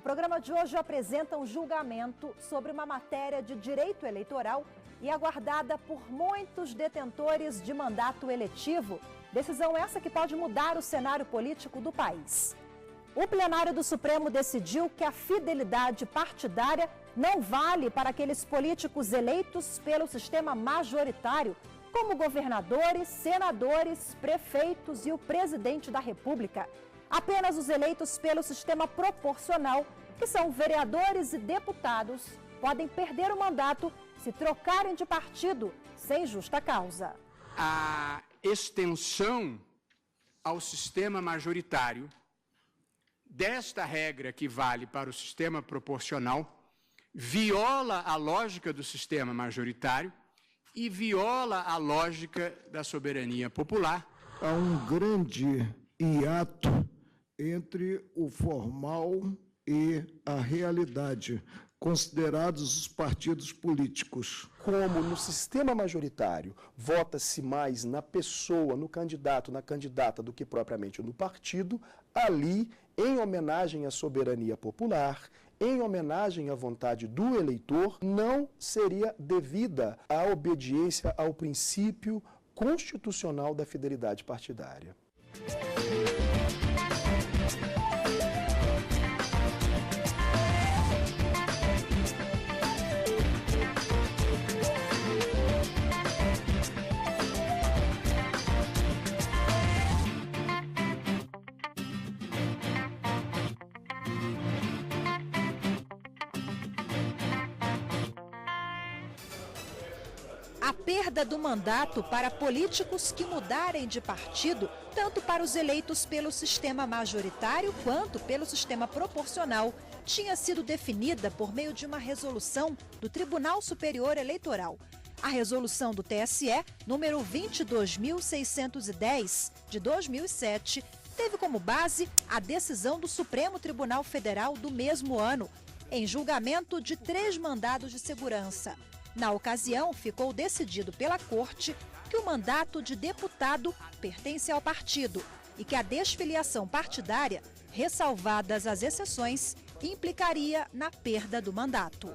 programa de hoje apresenta um julgamento sobre uma matéria de direito eleitoral e aguardada por muitos detentores de mandato eletivo. Decisão essa que pode mudar o cenário político do país. O plenário do Supremo decidiu que a fidelidade partidária não vale para aqueles políticos eleitos pelo sistema majoritário, como governadores, senadores, prefeitos e o presidente da República. Apenas os eleitos pelo sistema proporcional, que são vereadores e deputados, podem perder o mandato se trocarem de partido sem justa causa. A extensão ao sistema majoritário desta regra que vale para o sistema proporcional viola a lógica do sistema majoritário e viola a lógica da soberania popular. Há um grande hiato entre o formal e a realidade, considerados os partidos políticos. Como no sistema majoritário vota-se mais na pessoa, no candidato, na candidata, do que propriamente no partido, ali, em homenagem à soberania popular, em homenagem à vontade do eleitor, não seria devida a obediência ao princípio constitucional da fidelidade partidária. A perda do mandato para políticos que mudarem de partido, tanto para os eleitos pelo sistema majoritário quanto pelo sistema proporcional, tinha sido definida por meio de uma resolução do Tribunal Superior Eleitoral. A resolução do TSE, número 22.610, de 2007, teve como base a decisão do Supremo Tribunal Federal do mesmo ano, em julgamento de 3 mandados de segurança. Na ocasião, ficou decidido pela Corte que o mandato de deputado pertence ao partido e que a desfiliação partidária, ressalvadas as exceções, implicaria na perda do mandato.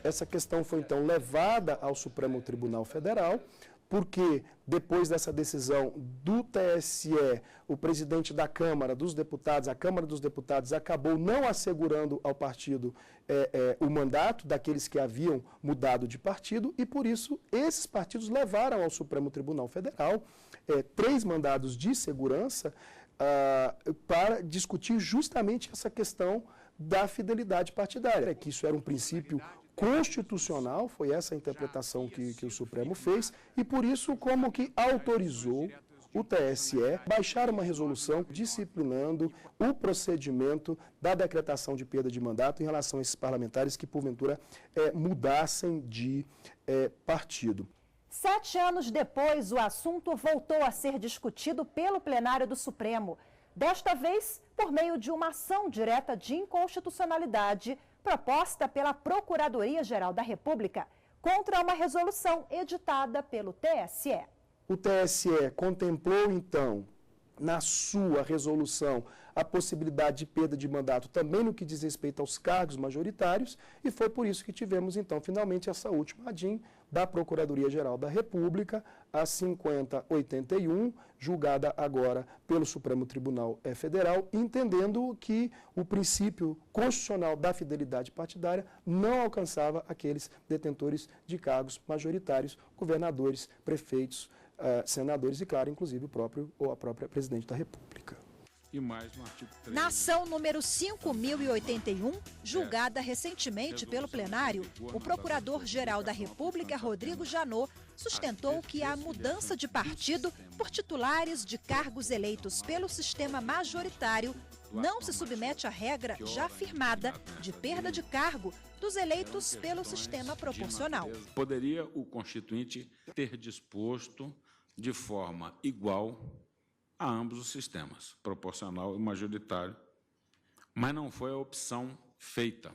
Essa questão foi, então, levada ao Supremo Tribunal Federal, porque depois dessa decisão do TSE, o presidente da Câmara dos Deputados, a Câmara dos Deputados, acabou não assegurando ao partido o mandato daqueles que haviam mudado de partido e, por isso, esses partidos levaram ao Supremo Tribunal Federal 3 mandados de segurança para discutir justamente essa questão da fidelidade partidária, que isso era um princípio constitucional, foi essa a interpretação que o Supremo fez, e por isso como que autorizou o TSE baixar uma resolução disciplinando o procedimento da decretação de perda de mandato em relação a esses parlamentares que, porventura, mudassem de partido. 7 anos depois, o assunto voltou a ser discutido pelo plenário do Supremo. Desta vez, por meio de uma ação direta de inconstitucionalidade proposta pela Procuradoria-Geral da República contra uma resolução editada pelo TSE. O TSE contemplou, então, na sua resolução, a possibilidade de perda de mandato também no que diz respeito aos cargos majoritários, e foi por isso que tivemos, então, finalmente, essa última ADIM da Procuradoria-Geral da República, a 5081, julgada agora pelo Supremo Tribunal Federal, entendendo que o princípio constitucional da fidelidade partidária não alcançava aqueles detentores de cargos majoritários, governadores, prefeitos, senadores e, claro, inclusive o próprio ou a própria presidente da República. E mais no artigo 3. Na ação número 5.081, julgada recentemente pelo plenário, o Procurador-Geral da República, Rodrigo Janot, sustentou que a mudança de partido por titulares de cargos eleitos pelo sistema majoritário não se submete à regra já firmada de perda de cargo dos eleitos pelo sistema proporcional. Poderia o Constituinte ter disposto de forma igual a ambos os sistemas, proporcional e majoritário, mas não foi a opção feita.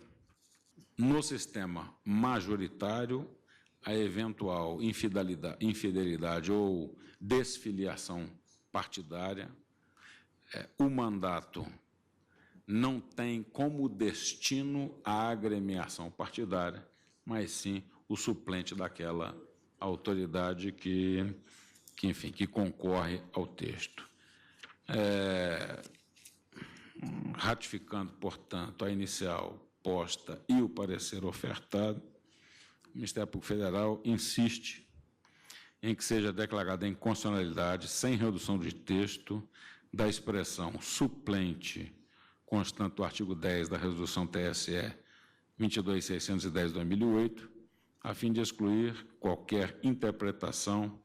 No sistema majoritário, a eventual infidelidade ou desfiliação partidária, o mandato não tem como destino a agremiação partidária, mas sim o suplente daquela autoridade que concorre ao texto. Ratificando, portanto, a inicial posta e o parecer ofertado, o Ministério Público Federal insiste em que seja declarada inconstitucionalidade, sem redução de texto, da expressão suplente constante do artigo 10 da Resolução TSE 22.610 de 2008, a fim de excluir qualquer interpretação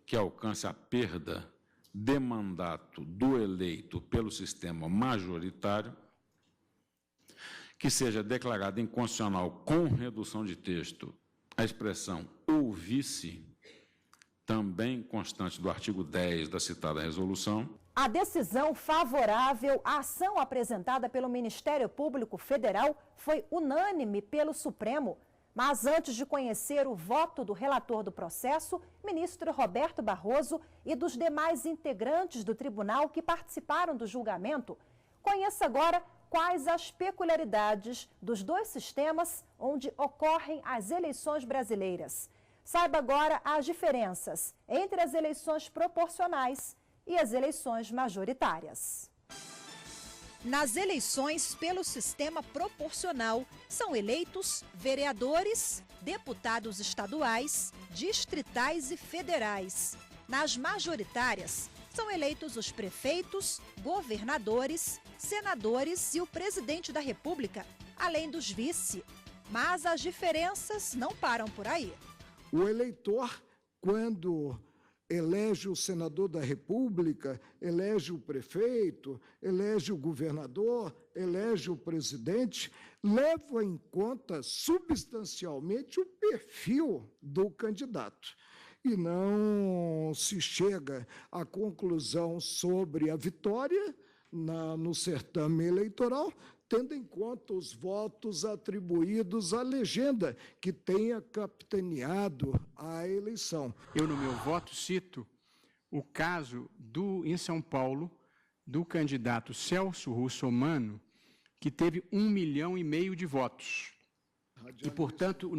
que alcance a perda de mandato do eleito pelo sistema majoritário, que seja declarada inconstitucional com redução de texto a expressão ou vice, também constante do artigo 10 da citada resolução. A decisão favorável à ação apresentada pelo Ministério Público Federal foi unânime pelo Supremo. Mas antes de conhecer o voto do relator do processo, ministro Roberto Barroso, e dos demais integrantes do tribunal que participaram do julgamento, conheça agora quais as peculiaridades dos dois sistemas onde ocorrem as eleições brasileiras. Saiba agora as diferenças entre as eleições proporcionais e as eleições majoritárias. Nas eleições pelo sistema proporcional, são eleitos vereadores, deputados estaduais, distritais e federais. Nas majoritárias, são eleitos os prefeitos, governadores, senadores e o presidente da República, além dos vice. Mas as diferenças não param por aí. O eleitor, quando elege o senador da República, elege o prefeito, elege o governador, elege o presidente, leva em conta substancialmente o perfil do candidato. E não se chega à conclusão sobre a vitória no certame eleitoral, tendo em conta os votos atribuídos à legenda que tenha capitaneado a eleição. Eu, no meu voto, cito o caso em São Paulo, do candidato Celso Russomano, que teve 1,5 milhão de votos. E, portanto,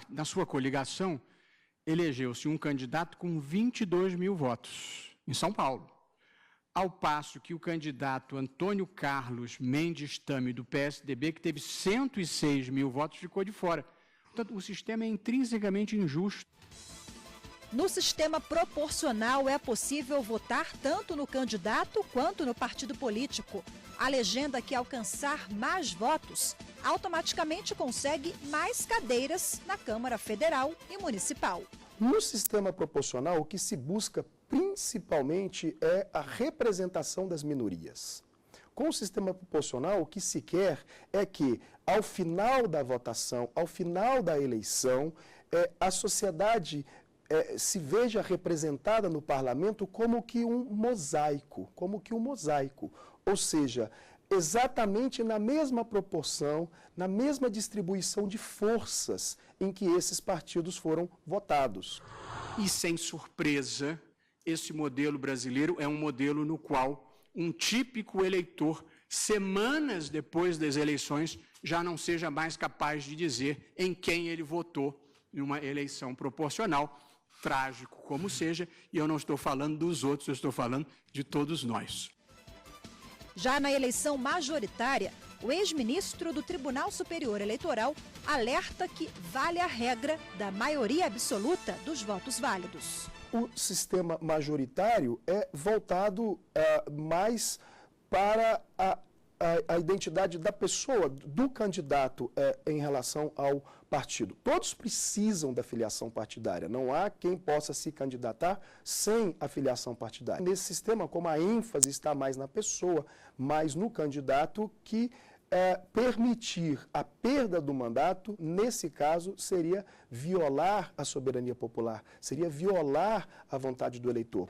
na sua coligação, elegeu-se um candidato com 22 mil votos, em São Paulo. Ao passo que o candidato Antônio Carlos Mendes Tame, do PSDB, que teve 106 mil votos, ficou de fora. Portanto, o sistema é intrinsecamente injusto. No sistema proporcional, é possível votar tanto no candidato quanto no partido político. A legenda que alcançar mais votos automaticamente consegue mais cadeiras na Câmara Federal e Municipal. No sistema proporcional, o que se busca principalmente é a representação das minorias. Com o sistema proporcional, o que se quer é que, ao final da votação, ao final da eleição, a sociedade se veja representada no parlamento como que um mosaico, ou seja, exatamente na mesma proporção, na mesma distribuição de forças em que esses partidos foram votados. E, sem surpresa, esse modelo brasileiro é um modelo no qual um típico eleitor, semanas depois das eleições, já não seja mais capaz de dizer em quem ele votou numa eleição proporcional, trágico como seja, e eu não estou falando dos outros, eu estou falando de todos nós. Já na eleição majoritária, o ex-ministro do Tribunal Superior Eleitoral alerta que vale a regra da maioria absoluta dos votos válidos. O sistema majoritário é voltado mais para a identidade da pessoa, do candidato em relação ao partido. Todos precisam da filiação partidária, não há quem possa se candidatar sem a filiação partidária. Nesse sistema, como a ênfase está mais na pessoa, mais no candidato, que permitir a perda do mandato, nesse caso, seria violar a soberania popular, seria violar a vontade do eleitor.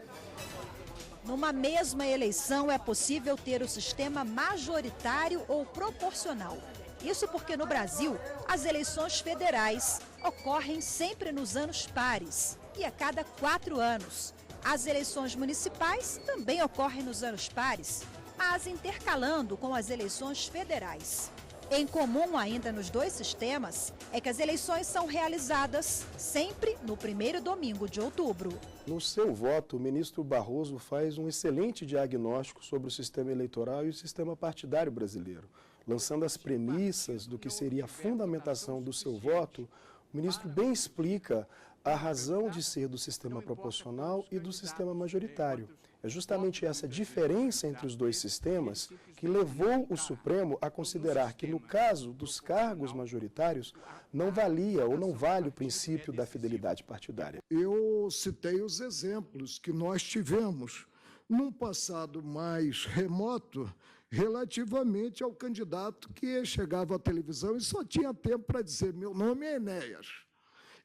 Numa mesma eleição é possível ter o sistema majoritário ou proporcional. Isso porque no Brasil, as eleições federais ocorrem sempre nos anos pares e a cada 4 anos. As eleições municipais também ocorrem nos anos pares, mas intercalando com as eleições federais. Em comum ainda nos dois sistemas é que as eleições são realizadas sempre no primeiro domingo de outubro. No seu voto, o ministro Barroso faz um excelente diagnóstico sobre o sistema eleitoral e o sistema partidário brasileiro. Lançando as premissas do que seria a fundamentação do seu voto, o ministro bem explica a razão de ser do sistema proporcional e do sistema majoritário. É justamente essa diferença entre os dois sistemas que levou o Supremo a considerar que, no caso dos cargos majoritários, não valia ou não vale o princípio da fidelidade partidária. Eu citei os exemplos que nós tivemos num passado mais remoto relativamente ao candidato que chegava à televisão e só tinha tempo para dizer: meu nome é Enéas,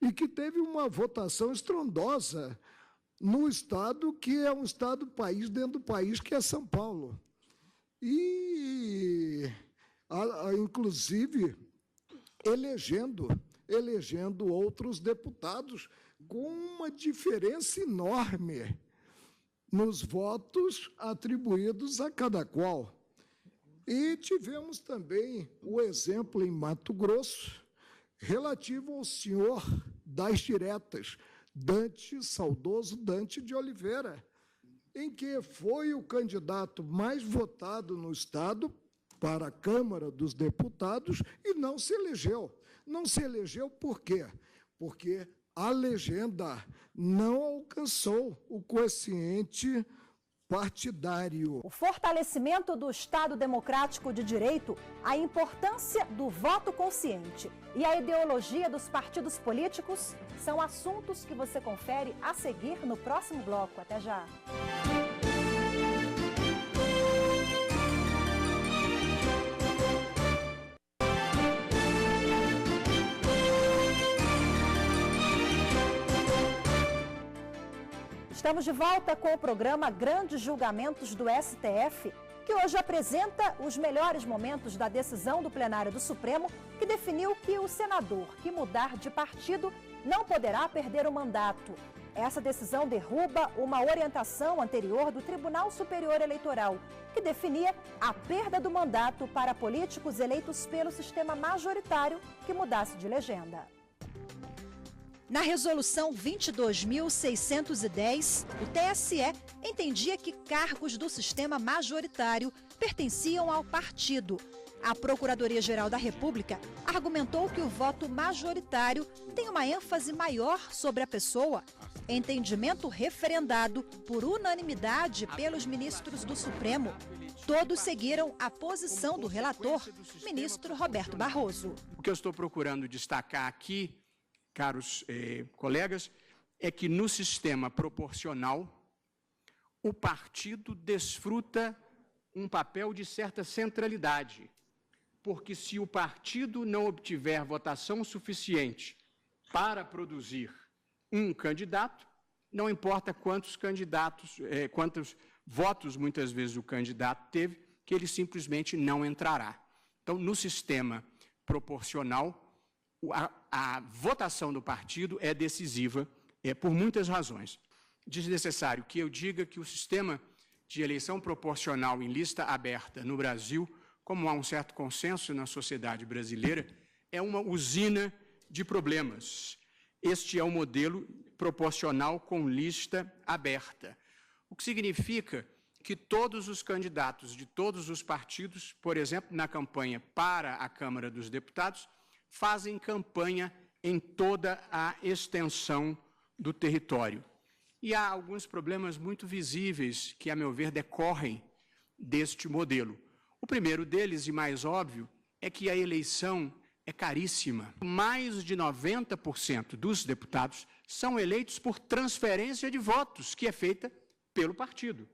e que teve uma votação estrondosa no estado que é um estado-país dentro do país, que é São Paulo. E, inclusive, elegendo outros deputados com uma diferença enorme nos votos atribuídos a cada qual. E tivemos também o exemplo em Mato Grosso, relativo ao senhor das diretas, saudoso Dante de Oliveira, em que foi o candidato mais votado no Estado para a Câmara dos Deputados e não se elegeu. Não se elegeu por quê? Porque a legenda não alcançou o quociente partidário. O fortalecimento do Estado democrático de direito, a importância do voto consciente e a ideologia dos partidos políticos são assuntos que você confere a seguir no próximo bloco. Até já! Estamos de volta com o programa Grandes Julgamentos do STF, que hoje apresenta os melhores momentos da decisão do plenário do Supremo, que definiu que o senador que mudar de partido não poderá perder o mandato. Essa decisão derruba uma orientação anterior do Tribunal Superior Eleitoral, que definia a perda do mandato para políticos eleitos pelo sistema majoritário que mudasse de legenda. Na Resolução 22.610, o TSE entendia que cargos do sistema majoritário pertenciam ao partido. A Procuradoria-Geral da República argumentou que o voto majoritário tem uma ênfase maior sobre a pessoa. Entendimento referendado por unanimidade pelos ministros do Supremo. Todos seguiram a posição do relator, ministro Roberto Barroso. O que eu estou procurando destacar aqui, caros colegas, é que no sistema proporcional, o partido desfruta um papel de certa centralidade, porque se o partido não obtiver votação suficiente para produzir um candidato, não importa quantos votos muitas vezes o candidato teve, que ele simplesmente não entrará. Então, no sistema proporcional, a votação do partido é decisiva por muitas razões. Desnecessário que eu diga que o sistema de eleição proporcional em lista aberta no Brasil, como há um certo consenso na sociedade brasileira, é uma usina de problemas. Este é o modelo proporcional com lista aberta, o que significa que todos os candidatos de todos os partidos, por exemplo, na campanha para a Câmara dos Deputados, fazem campanha em toda a extensão do território. E há alguns problemas muito visíveis que, a meu ver, decorrem deste modelo. O primeiro deles, e mais óbvio, é que a eleição é caríssima. Mais de 90% dos deputados são eleitos por transferência de votos, que é feita pelo partido.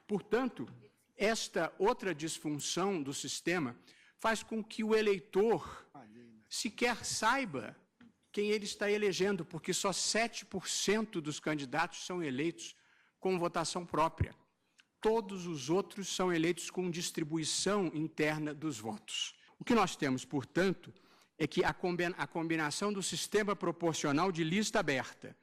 Portanto, esta outra disfunção do sistema faz com que o eleitor sequer saiba quem ele está elegendo, porque só 7% dos candidatos são eleitos com votação própria. Todos os outros são eleitos com distribuição interna dos votos. O que nós temos, portanto, é que a combinação do sistema proporcional de lista aberta,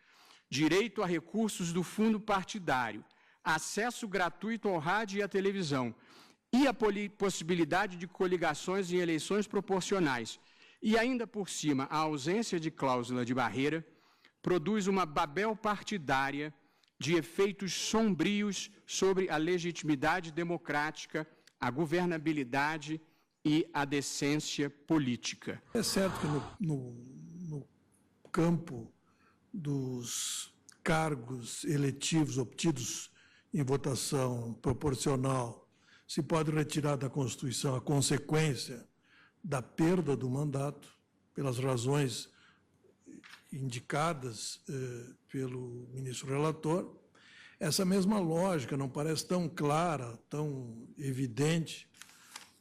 direito a recursos do fundo partidário, acesso gratuito ao rádio e à televisão e a possibilidade de coligações em eleições proporcionais, e ainda por cima a ausência de cláusula de barreira, produz uma babel partidária de efeitos sombrios sobre a legitimidade democrática, a governabilidade e a decência política. É certo que no campo dos cargos eletivos obtidos em votação proporcional, se pode retirar da Constituição a consequência da perda do mandato, pelas razões indicadas pelo ministro relator. Essa mesma lógica não parece tão clara, tão evidente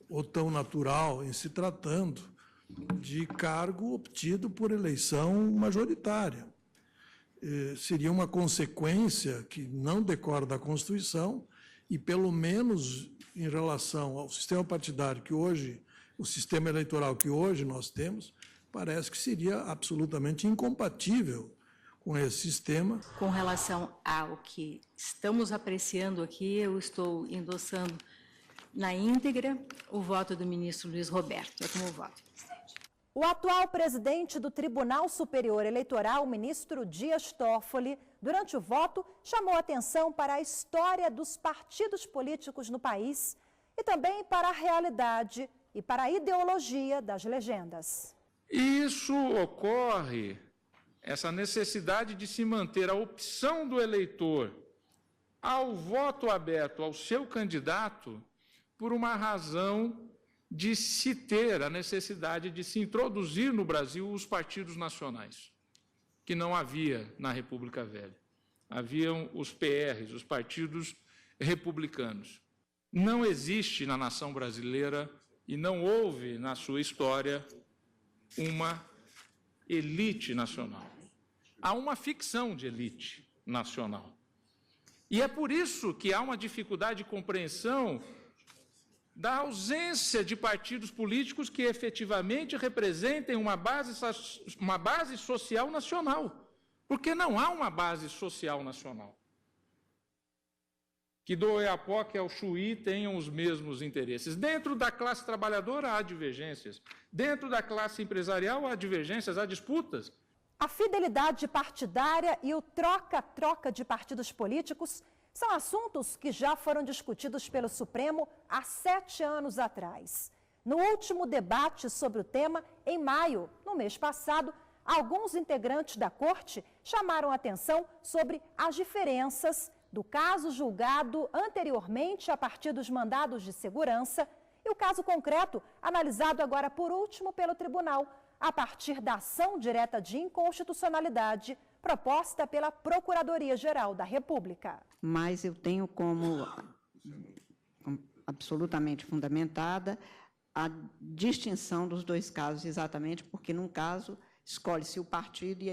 ou tão natural em se tratando de cargo obtido por eleição majoritária. Seria uma consequência que não decorre da Constituição e, pelo menos em relação ao sistema partidário que hoje, o sistema eleitoral que hoje nós temos, parece que seria absolutamente incompatível com esse sistema. Com relação ao que estamos apreciando aqui, eu estou endossando na íntegra o voto do ministro Luiz Roberto. É como voto, presidente. O atual presidente do Tribunal Superior Eleitoral, ministro Dias Toffoli, durante o voto, chamou atenção para a história dos partidos políticos no país e também para a realidade e para a ideologia das legendas. Isso ocorre, essa necessidade de se manter a opção do eleitor ao voto aberto ao seu candidato, por uma razão de se ter a necessidade de se introduzir no Brasil os partidos nacionais, que não havia na República Velha. Haviam os PRs, os partidos republicanos. Não existe na nação brasileira e não houve na sua história uma elite nacional. Há uma ficção de elite nacional. E é por isso que há uma dificuldade de compreensão da ausência de partidos políticos que efetivamente representem uma base social nacional. Porque não há uma base social nacional. Que do Oiapoque ao Chuí tenham os mesmos interesses. Dentro da classe trabalhadora há divergências. Dentro da classe empresarial há divergências, há disputas. A fidelidade partidária e o troca-troca de partidos políticos são assuntos que já foram discutidos pelo Supremo há 7 anos atrás. No último debate sobre o tema, em maio, no mês passado, alguns integrantes da Corte chamaram atenção sobre as diferenças do caso julgado anteriormente a partir dos mandados de segurança e o caso concreto analisado agora por último pelo tribunal, a partir da ação direta de inconstitucionalidade proposta pela Procuradoria-Geral da República. Mas eu tenho como absolutamente fundamentada a distinção dos dois casos, exatamente porque, num caso, escolhe-se o partido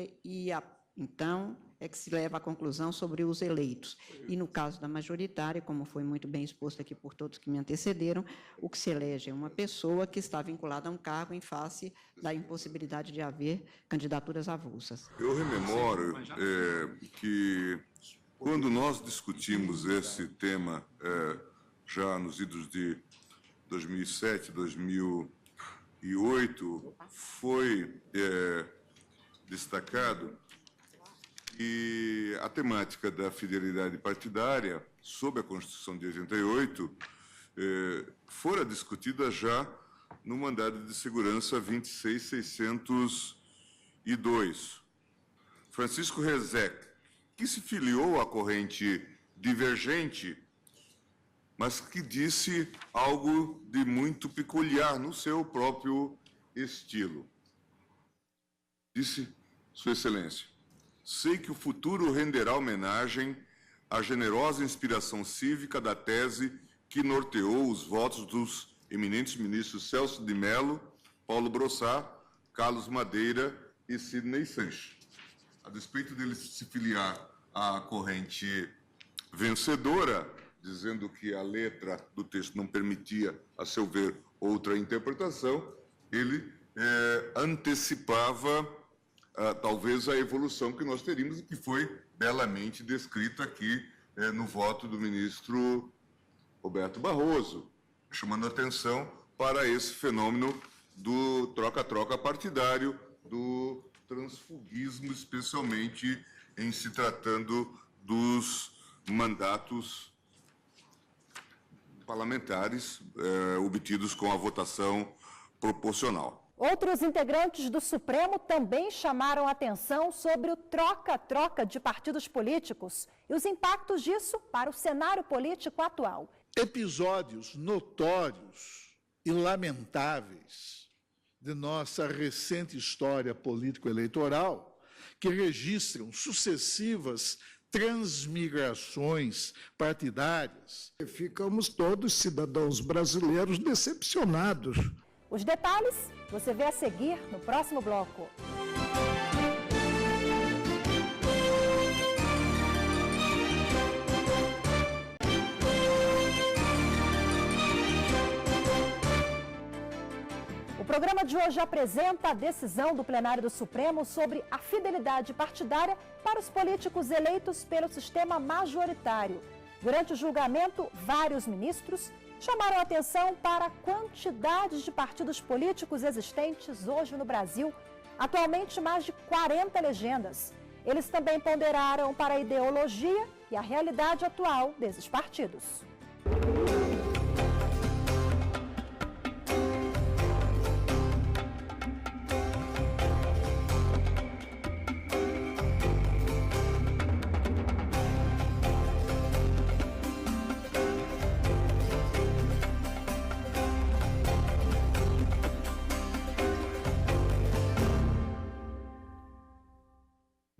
então é que se leva à conclusão sobre os eleitos. E, no caso da majoritária, como foi muito bem exposto aqui por todos que me antecederam, o que se elege é uma pessoa que está vinculada a um cargo em face da impossibilidade de haver candidaturas avulsas. Eu rememoro que, quando nós discutimos esse tema, já nos idos de 2007, 2008, foi destacado e a temática da fidelidade partidária, sob a Constituição de 88, fora discutida já no mandado de segurança 26602. Francisco Rezec, que se filiou à corrente divergente, mas que disse algo de muito peculiar no seu próprio estilo. Disse, Sua Excelência, sei que o futuro renderá homenagem à generosa inspiração cívica da tese que norteou os votos dos eminentes ministros Celso de Mello, Paulo Brossard, Carlos Madeira e Sidney Sanches. A despeito dele se filiar à corrente vencedora, dizendo que a letra do texto não permitia, a seu ver, outra interpretação, ele antecipava talvez a evolução que nós teríamos e que foi belamente descrita aqui no voto do ministro Roberto Barroso. chamando atenção para esse fenômeno do troca-troca partidário, do transfugismo, especialmente em se tratando dos mandatos parlamentares obtidos com a votação proporcional. Outros integrantes do Supremo também chamaram atenção sobre o troca-troca de partidos políticos e os impactos disso para o cenário político atual. Episódios notórios e lamentáveis de nossa recente história político-eleitoral, que registram sucessivas transmigrações partidárias. Ficamos todos, cidadãos brasileiros, decepcionados. Os detalhes você vê a seguir no próximo bloco. O programa de hoje apresenta a decisão do plenário do Supremo sobre a fidelidade partidária para os políticos eleitos pelo sistema majoritário. Durante o julgamento, vários ministros chamaram atenção para a quantidade de partidos políticos existentes hoje no Brasil, atualmente mais de 40 legendas. Eles também ponderaram para a ideologia e a realidade atual desses partidos.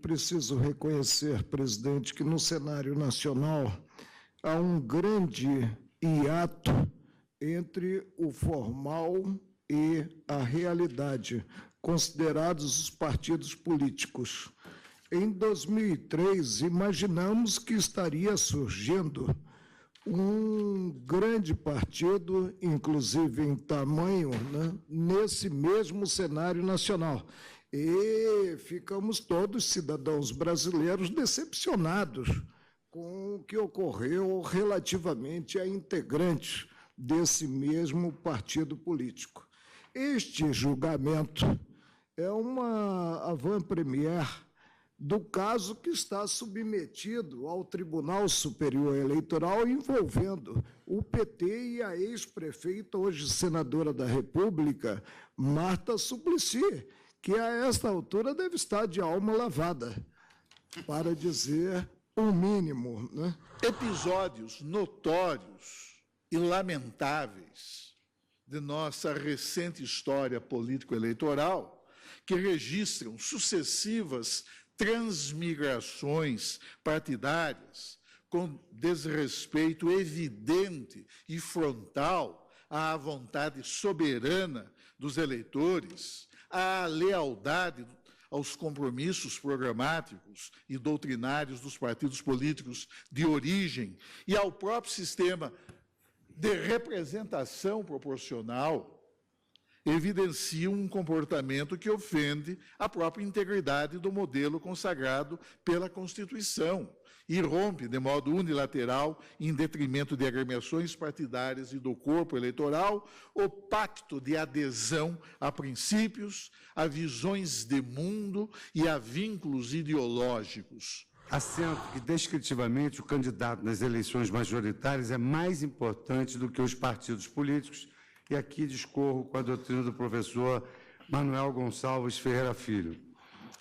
Preciso reconhecer, presidente, que no cenário nacional há um grande hiato entre o formal e a realidade, considerados os partidos políticos. Em 2003, imaginamos que estaria surgindo um grande partido, inclusive em tamanho, né, nesse mesmo cenário nacional. E ficamos todos, cidadãos brasileiros, decepcionados com o que ocorreu relativamente a integrantes desse mesmo partido político. Este julgamento é uma avant-première do caso que está submetido ao Tribunal Superior Eleitoral envolvendo o PT e a ex-prefeita, hoje senadora da República, Marta Suplicy, que a esta altura deve estar de alma lavada, para dizer o mínimo, né? Episódios notórios e lamentáveis de nossa recente história político-eleitoral, que registram sucessivas transmigrações partidárias com desrespeito evidente e frontal à vontade soberana dos eleitores, à lealdade aos compromissos programáticos e doutrinários dos partidos políticos de origem e ao próprio sistema de representação proporcional, evidenciam um comportamento que ofende a própria integridade do modelo consagrado pela Constituição e rompe de modo unilateral, em detrimento de agremiações partidárias e do corpo eleitoral, o pacto de adesão a princípios, a visões de mundo e a vínculos ideológicos. Assento que, descritivamente, o candidato nas eleições majoritárias é mais importante do que os partidos políticos, e aqui discorro com a doutrina do professor Manuel Gonçalves Ferreira Filho.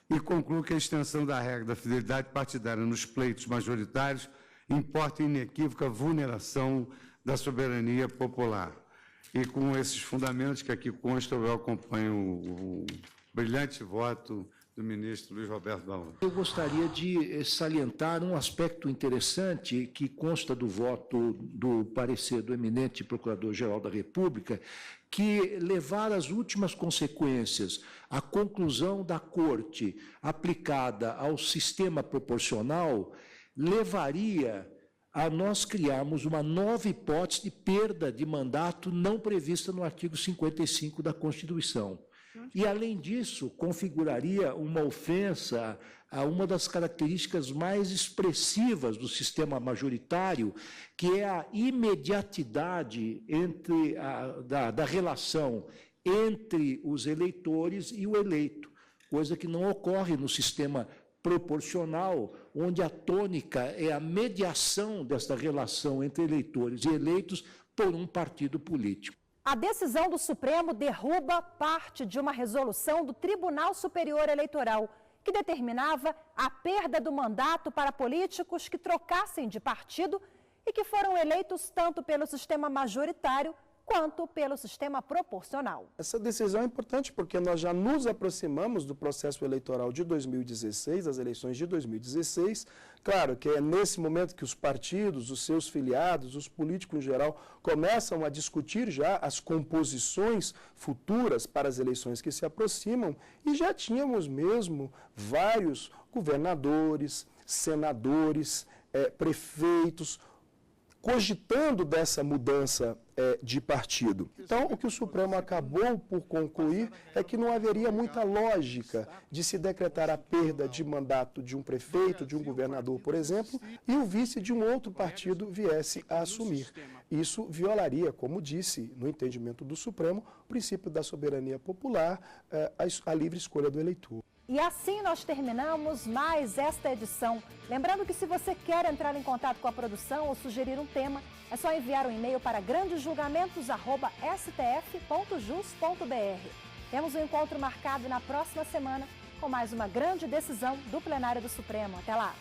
E concluo que a extensão da regra da fidelidade partidária nos pleitos majoritários importa inequívoca vulneração da soberania popular. E com esses fundamentos que aqui constam, eu acompanho o brilhante voto do ministro Luiz Roberto Barroso. Eu gostaria de salientar um aspecto interessante que consta do voto, do parecer do eminente Procurador-Geral da República, que levar às últimas consequências a conclusão da Corte aplicada ao sistema proporcional levaria a nós criarmos uma nova hipótese de perda de mandato não prevista no artigo 55 da Constituição. E, além disso, configuraria uma ofensa a uma das características mais expressivas do sistema majoritário, que é a imediatidade da relação entre os eleitores e o eleito, coisa que não ocorre no sistema proporcional, onde a tônica é a mediação desta relação entre eleitores e eleitos por um partido político. A decisão do Supremo derruba parte de uma resolução do Tribunal Superior Eleitoral, que determinava a perda do mandato para políticos que trocassem de partido e que foram eleitos tanto pelo sistema majoritário quanto pelo sistema proporcional. Essa decisão é importante porque nós já nos aproximamos do processo eleitoral de 2016, das eleições de 2016. Claro que é nesse momento que os partidos, os seus filiados, os políticos em geral, começam a discutir já as composições futuras para as eleições que se aproximam, e já tínhamos mesmo vários governadores, senadores, prefeitos, cogitando dessa mudança de partido. Então, o que o Supremo acabou por concluir é que não haveria muita lógica de se decretar a perda de mandato de um prefeito, de um governador, por exemplo, e o vice de um outro partido viesse a assumir. Isso violaria, como disse, no entendimento do Supremo, o princípio da soberania popular, a livre escolha do eleitor. E assim nós terminamos mais esta edição. Lembrando que se você quer entrar em contato com a produção ou sugerir um tema, é só enviar um e-mail para grandesjulgamentos@stf.jus.br. Temos um encontro marcado na próxima semana com mais uma grande decisão do plenário do Supremo. Até lá!